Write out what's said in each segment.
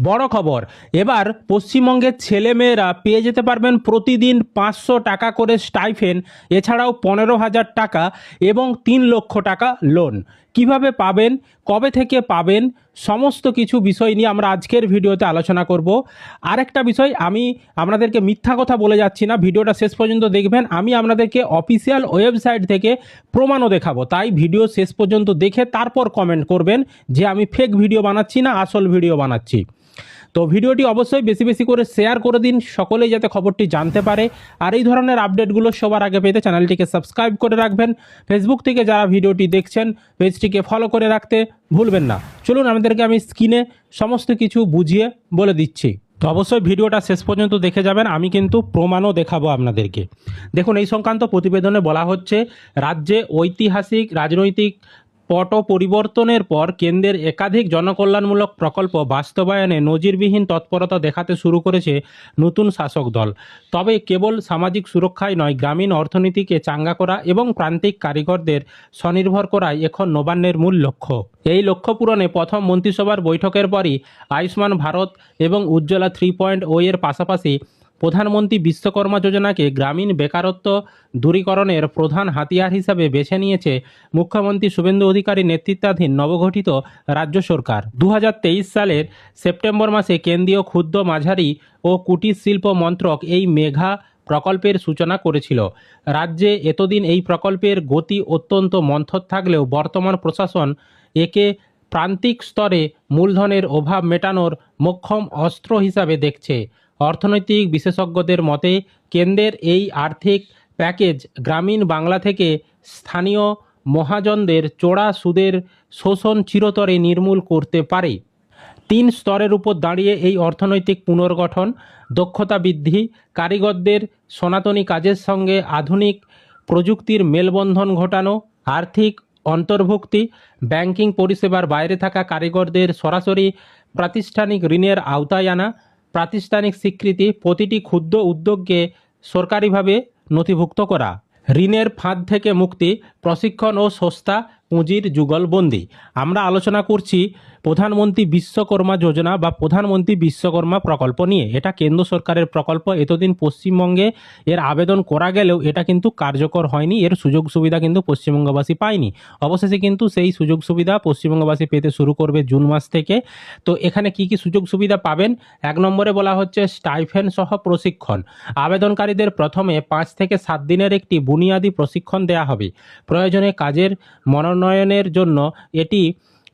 বড় খবর, এবার পশ্চিমবঙ্গের ছেলেমেয়েরা পেয়ে যেতে পারবেন প্রতিদিন 500 টাকা করে স্টাইফেন, এছাড়াও 15,000 টাকা এবং 3 লক্ষ টাকা লোন। কিভাবে পাবেন, কবে থেকে পাবেন, সমস্ত কিছু বিষয় নিয়ে আমরা আজকের ভিডিওতে আলোচনা করব। আরেকটা বিষয়, আমি আপনাদেরকে মিথ্যা কথা বলে যাচ্ছি না, ভিডিওটা শেষ পর্যন্ত দেখবেন। আমি আপনাদেরকে অফিসিয়াল ওয়েবসাইট থেকে প্রমাণও দেখাবো, তাই ভিডিও শেষ পর্যন্ত দেখে তারপর কমেন্ট করবেন যে আমি ফেক ভিডিও বানাচ্ছি না আসল ভিডিও বানাচ্ছি। তো ভিডিওটি অবশ্যই বেশি বেশি করে শেয়ার করে দিন, সকলেই যাতে খবরটি জানতে পারে। আর এই ধরনের আপডেটগুলো সবার আগে পেতে চ্যানেলটিকে সাবস্ক্রাইব করে রাখবেন। ফেসবুক থেকে যারা ভিডিওটি দেখছেন পেজটিকে ফলো করে রাখতে ভুলবেন না। চলুন আমাদেরকে আমি স্ক্রিনে সমস্ত কিছু বুঝিয়ে বলে দিচ্ছি। তো অবশ্যই ভিডিওটা শেষ পর্যন্ত দেখে যাবেন, আমি কিন্তু প্রমাণও দেখাবো আপনাদেরকে। দেখুন, এই সংক্রান্ত প্রতিবেদনে বলা হচ্ছে, রাজ্যে ঐতিহাসিক রাজনৈতিক পট পরিবর্তনের পর কেন্দ্রের একাধিক জনকল্যাণমূলক প্রকল্প বাস্তবায়নে নজিরবিহীন তৎপরতা দেখাতে শুরু করেছে নতুন শাসক দল। তবে কেবল সামাজিক সুরক্ষাই নয়, গ্রামীণ অর্থনীতিকে চাঙ্গা করা এবং প্রান্তিক কারিগরদের স্বনির্ভর করাই এখন নবান্নের মূল লক্ষ্য। এই লক্ষ্য পূরণে প্রথম মন্ত্রিসভার বৈঠকের পরই আয়ুষ্মান ভারত এবং উজ্জ্বলা 3.0 এর পাশাপাশি প্রধানমন্ত্রী বিশ্বকর্মা যোজনাকে গ্রামীণ বেকারত্ব দূরীকরণের প্রধান হাতিয়ার হিসাবে বেছে নিয়েছে মুখ্যমন্ত্রী শুভেন্দু অধিকারী নেতৃত্বাধীন নবগঠিত রাজ্য সরকার। 2023 সালের সেপ্টেম্বর মাসে কেন্দ্রীয় ক্ষুদ্র মাঝারি ও কুটির শিল্প মন্ত্রক এই মেঘা প্রকল্পের সূচনা করেছিল। রাজ্যে এতদিন এই প্রকল্পের গতি অত্যন্ত মন্থর থাকলেও বর্তমান প্রশাসন একে প্রান্তিক স্তরে মূলধনের অভাব মেটানোর মোক্ষম অস্ত্র হিসাবে দেখছে। অর্থনৈতিক বিশেষজ্ঞদের মতে, কেন্দ্রের এই আর্থিক প্যাকেজ গ্রামীণ বাংলা থেকে স্থানীয় মহাজনদের চোরা সুদের শোষণ চিরতরে নির্মূল করতে পারে। 3 স্তরের উপর দাঁড়িয়ে এই অর্থনৈতিক পুনর্গঠন, দক্ষতা বৃদ্ধি, কারিগরদের সনাতনী কাজের সঙ্গে আধুনিক প্রযুক্তির মেলবন্ধন ঘটানো, আর্থিক অন্তর্ভুক্তি, ব্যাংকিং পরিষেবার বাইরে থাকা কারিগরদের সরাসরি প্রাতিষ্ঠানিক ঋণের আওতায় আনা, প্রাতিষ্ঠানিক স্বীকৃতি, প্রতিটি ক্ষুদ্র উদ্যোগকে সরকারিভাবে নথিভুক্ত করা, ঋণের ফাঁদ থেকে মুক্তি, প্রশিক্ষণ ও সস্তা পুঁজির যুগলবন্দি। আমরা আলোচনা করছি প্রধানমন্ত্রী বিশ্বকর্মা যোজনা বা প্রধানমন্ত্রী বিশ্বকর্মা প্রকল্প নিয়ে। এটা কেন্দ্র সরকারের প্রকল্প। এতদিন পশ্চিমবঙ্গে এর আবেদন করা গেলেও এটা কিন্তু কার্যকর হয়নি, এর সুযোগ সুবিধা কিন্তু পশ্চিমবঙ্গবাসী পায়নি। অবশেষে কিন্তু সেই সুযোগ সুবিধা পশ্চিমবঙ্গবাসী পেতে শুরু করবে জুন মাস থেকে। তো এখানে কি কি সুযোগ সুবিধা পাবেন? 1 নম্বরে বলা হচ্ছে স্টাইফেন সহ প্রশিক্ষণ। আবেদনকারীদের প্রথমে 5 থেকে 7 দিনের একটি বুনিয়াদী প্রশিক্ষণ দেওয়া হবে। প্রয়োজনে কাজের মনোনয়নের জন্য এটি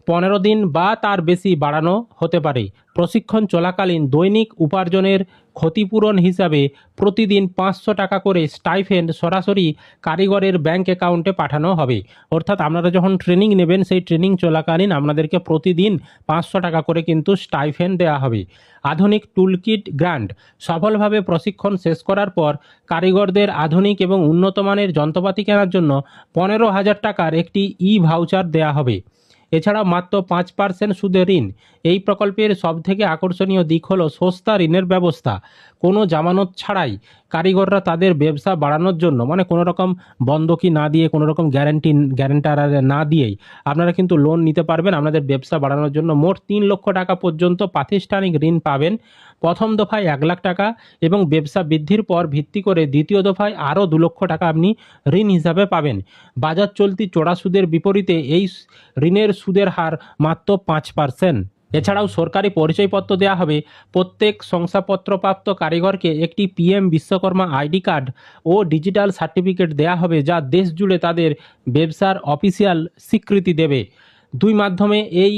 15 দিন বা তার বেশি বাড়ানো হতে পারে। প্রশিক্ষণ চলাকালীন দৈনিক উপার্জনের ক্ষতিপূরণ হিসাবে প্রতিদিন 500 টাকা করে স্টাইফেন্ড সরাসরি কারিগরের ব্যাংক অ্যাকাউন্টে পাঠানো হবে। অর্থাৎ আপনারা যখন ট্রেনিং নেবেন, সেই ট্রেনিং চলাকালীন আপনাদেরকে প্রতিদিন 500 টাকা করে কিন্তু স্টাইফেন্ড দেওয়া হবে। আধুনিক টুলকিট গ্র্যান্ট। সফলভাবে প্রশিক্ষণ শেষ করার পর কারিগরদের আধুনিক এবং উন্নত মানের যন্ত্রপাতি কেনার জন্য 15,000 টাকার একটি ভাউচার দেওয়া হবে। এছাড়া মাত্র 5% সুদে ঋণ। এই প্রকল্পের সবথেকে আকর্ষণীয় দিক হলো সস্তা ঋণের ব্যবস্থা। কোনো জামানত ছাড়াই কারিগররা তাদের ব্যবসা বাড়ানোর জন্য, মানে কোনো রকম বন্ধকি না দিয়ে, কোনো রকম গ্যারেন্টার না দিয়েই আপনারা কিন্তু লোন নিতে পারবেন আপনাদের ব্যবসা বাড়ানোর জন্য। মোট 3 লক্ষ টাকা পর্যন্ত প্রাতিষ্ঠানিক ঋণ পাবেন। প্রথম দফায় 1 লাখ টাকা এবং ব্যবসা বৃদ্ধির পর ভিত্তি করে দ্বিতীয় দফায় আরও 2 লক্ষ টাকা আপনি ঋণ হিসাবে পাবেন। বাজার চলতি চড়া সুদের বিপরীতে এই ঋণের সুদের হার মাত্র 5%। এছাড়াও সরকারি পরিচয়পত্র দেওয়া হবে। প্রত্যেক শংসাপত্রপ্রাপ্ত কারিগরকে একটি PM বিশ্বকর্মা আইডি কার্ড ও ডিজিটাল সার্টিফিকেট দেওয়া হবে, যা দেশ জুড়ে তাদের ব্যবসার অফিসিয়াল স্বীকৃতি দেবে। 2 মাধ্যমে এই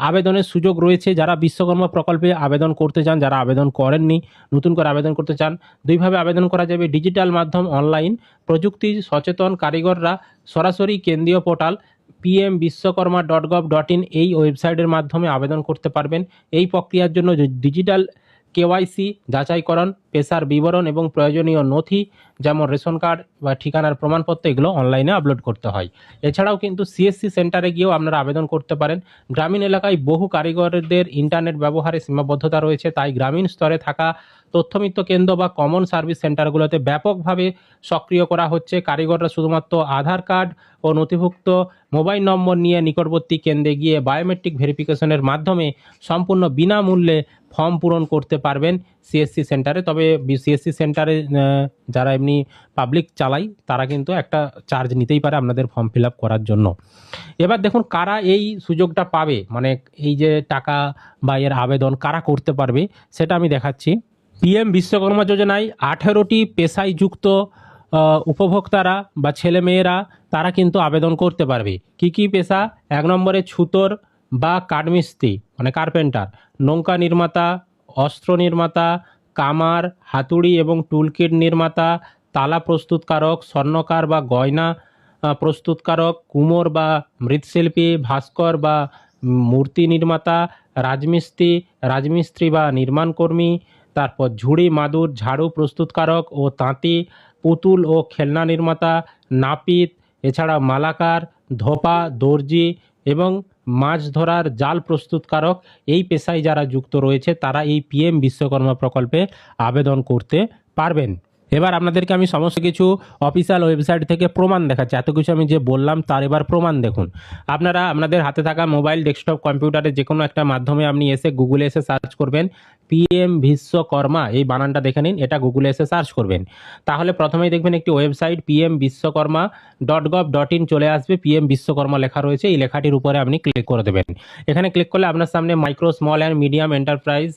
আবেদনের সুযোগ রয়েছে। যারা বিশ্বকর্মা প্রকল্পে আবেদন করতে চান, যারা আবেদন করেননি, নতুন করে আবেদন করতে চান, 2 ভাবে আবেদন করা যাবে। ডিজিটাল মাধ্যম অনলাইন, প্রযুক্তি সচেতন কারিগররা সরাসরি কেন্দ্রীয় পোর্টাল pmvishwakarma.gov.in এই ওয়েবসাইটের মাধ্যমে আবেদন করতে পারবেন। এই প্রক্রিয়ার জন্য ডিজিটাল KYC যাচাইকরণ পেশার বিবরণ এবং প্রয়োজনীয় নথি যেমন রেশন কার্ড বা ঠিকানার প্রমাণপত্র এগুলো অনলাইনে আপলোড করতে হয়। এছাড়াও কিন্তু সিএসসি সেন্টারে গিয়েও আপনারা আবেদন করতে পারেন। গ্রামীণ এলাকায় বহু কারিগরদের ইন্টারনেট ব্যবহারে সীমাবদ্ধতা রয়েছে, তাই গ্রামীণ স্তরে থাকা তথ্যমিত্র কেন্দ্র বা কমন সার্ভিস সেন্টারগুলোতে ব্যাপকভাবে সক্রিয় করা হচ্ছে। কারিগররা শুধুমাত্র আধার কার্ড ও নথিভুক্ত মোবাইল নম্বর নিয়ে নিকটবর্তী কেন্দ্রে গিয়ে বায়োমেট্রিক ভেরিফিকেশনের মাধ্যমে সম্পূর্ণ বিনামূল্যে ফর্ম পূরণ করতে পারবেন সিএসসি সেন্টারে। তবে সিএসসি সেন্টারে যারা এমনি পাবলিক চালায় তারা কিন্তু একটা চার্জ নিতেই পারে আপনাদের ফর্ম ফিল আপ করার জন্য। এবার দেখুন কারা এই সুযোগটা পাবে, মানে এই যে টাকা বা এর আবেদন কারা করতে পারবে সেটা আমি দেখাচ্ছি। পিএম বিশ্বকর্মা যোজনায় 18টি পেশায় যুক্ত উপভোক্তারা বা ছেলেমেয়েরা তারা কিন্তু আবেদন করতে পারবে। কি কি পেশা? 1 নম্বরে ছুতোর বা কাঠমিস্ত্রি মানে কার্পেন্টার, নৌকা নির্মাতা, অস্ত্র নির্মাতা, কামার, হাতুড়ি এবং টুলকিট নির্মাতা, তালা প্রস্তুতকারক, স্বর্ণকার বা গয়না প্রস্তুতকারক, কুমোর বা মৃৎশিল্পী, ভাস্কর বা মূর্তি নির্মাতা, রাজমিস্ত্রি বা নির্মাণকর্মী, তারপর ঝুড়ি মাদুর ঝাড়ু প্রস্তুতকারক ও তাঁতি, পুতুল ও খেলনা নির্মাতা, নাপিত, এছাড়া মালাকার, ধোপা, দর্জি এবং মাছ ধরার জাল প্রস্তুতকারক। এই পেশায় যারা যুক্ত রয়েছে তারা এই পিএম বিশ্বকর্মা প্রকল্পে আবেদন করতে পারবেন। এবার আপনাদেরকে আমি সমস্ত কিছু অফিসিয়াল ওয়েবসাইট থেকে প্রমাণ দেখাচ্ছি। এত কিছু আমি যে বললাম তার এবার প্রমাণ দেখুন। আপনারা আপনাদের হাতে থাকা মোবাইল, ডেস্কটপ, কম্পিউটারে যে কোনো একটা মাধ্যমে আপনি এসে গুগলে এসে সার্চ করবেন পিএম বিশ্বকর্মা, এই বানানটা দেখে নিন, এটা গুগলে এসে সার্চ করবেন। তাহলে প্রথমেই দেখবেন একটি ওয়েবসাইট pmvishwakarma.gov.in চলে আসবে। পিএম বিশ্বকর্মা লেখা রয়েছে, এই লেখাটির উপরে আপনি ক্লিক করে দেবেন। এখানে ক্লিক করলে আপনার সামনে micro, small and medium enterprise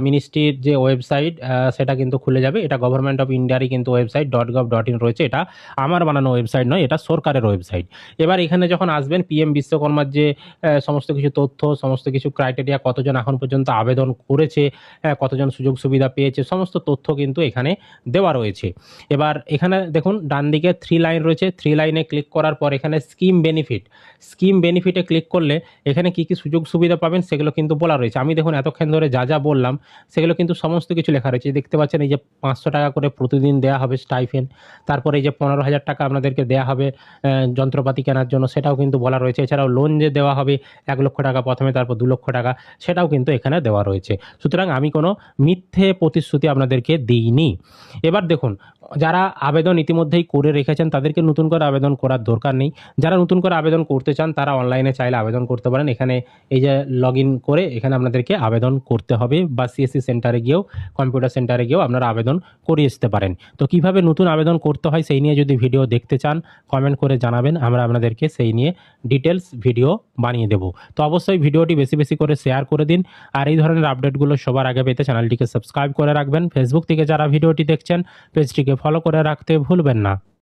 মিনিস্ট্রির যে ওয়েবসাইট সেটা কিন্তু খুলে যাবে। এটা গভর্নমেন্ট অফ ইন্ডিয়ারই কিন্তু ওয়েবসাইট .gov.in রয়েছে। এটা আমার বানানো ওয়েবসাইট নয়, এটা সরকারের ওয়েবসাইট। এবার এখানে যখন আসবেন পিএম বিশ্বকর্মার যে সমস্ত কিছু তথ্য, সমস্ত কিছু ক্রাইটেরিয়া, কতজন এখন পর্যন্ত আবেদন করেছে, কতজন সুযোগ সুবিধা পেয়েছে, সমস্ত তথ্য কিন্তু এখানে দেওয়া রয়েছে। এবার এখানে দেখুন ডান দিকে 3 লাইন রয়েছে। 3 লাইনে ক্লিক করার পর এখানে স্কিম বেনিফিটে ক্লিক করলে এখানে কি কি সুযোগ সুবিধা পাবেন সেগুলো কিন্তু বলা রয়েছে। আমি দেখুন এতক্ষণ ধরে যা বললাম সেগুলো কিন্তু সমস্ত কিছু লেখা রয়েছে। দেখতে পাচ্ছেন এই যে 500 টাকা করে প্রতিদিন দেওয়া হবে স্টাইফেন, তারপরে এই যে 15,000 টাকা আপনাদেরকে দেওয়া হবে যন্ত্রপাতি কেনার জন্য, সেটাও কিন্তু বলা রয়েছে। এছাড়াও লোন যে দেওয়া হবে 1 লক্ষ টাকা প্রথমে, তারপর 2 লক্ষ টাকা, সেটাও কিন্তু এখানে দেওয়া রয়েছে। সুতরাং আমি কোনো মিথ্যে প্রতিশ্রুতি আপনাদেরকে দিইনি। এবার দেখুন যারা আবেদন ইতিমধ্যেই করে রেখেছেন তাদেরকে নতুন করে আবেদন করার দরকার নেই। যারা নতুন করে আবেদন করতে চান তারা অনলাইনে চাইলে আবেদন করতে পারেন। এখানে এই যে লগ ইন করে এখানে আপনাদেরকে আবেদন করতে হবে, বা সিএসসি সেন্টারে গিয়েও, কম্পিউটার সেন্টারে গিয়েও আপনারা আবেদন করে আসতে পারেন। তো কিভাবে নতুন আবেদন করতে হয় সেই নিয়ে যদি ভিডিও দেখতে চান কমেন্ট করে জানাবেন, আমরা আপনাদেরকে সেই নিয়ে ডিটেলস ভিডিও বানিয়ে দেব। তো অবশ্যই ভিডিওটি বেশি বেশি করে শেয়ার করে দিন। আর এই ধরনের আপডেটগুলো সবার আগে পেতে চ্যানেলটিকে সাবস্ক্রাইব করে রাখবেন। ফেসবুক থেকে যারা ভিডিওটি দেখছেন পেজটিকে ফলো করে রাখতে ভুলবেন না।